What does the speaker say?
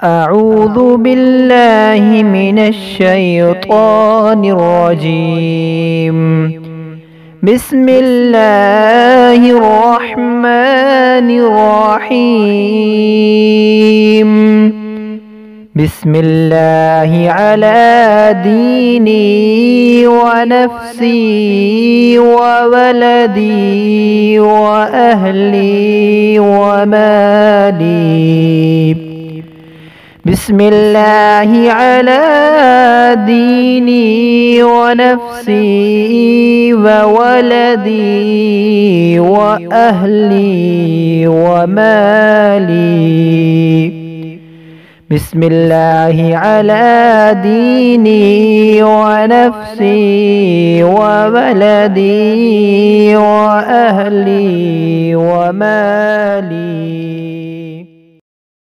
أعوذ بالله من الشيطان الرجيم. بسم الله الرحمن الرحيم. بسم الله على ديني ونفسي وولدي وأهلي ومالي. بسم الله على ديني ونفسي وولدي وأهلي ومالي. بسم الله على ديني ونفسي وولدي وأهلي ومالي.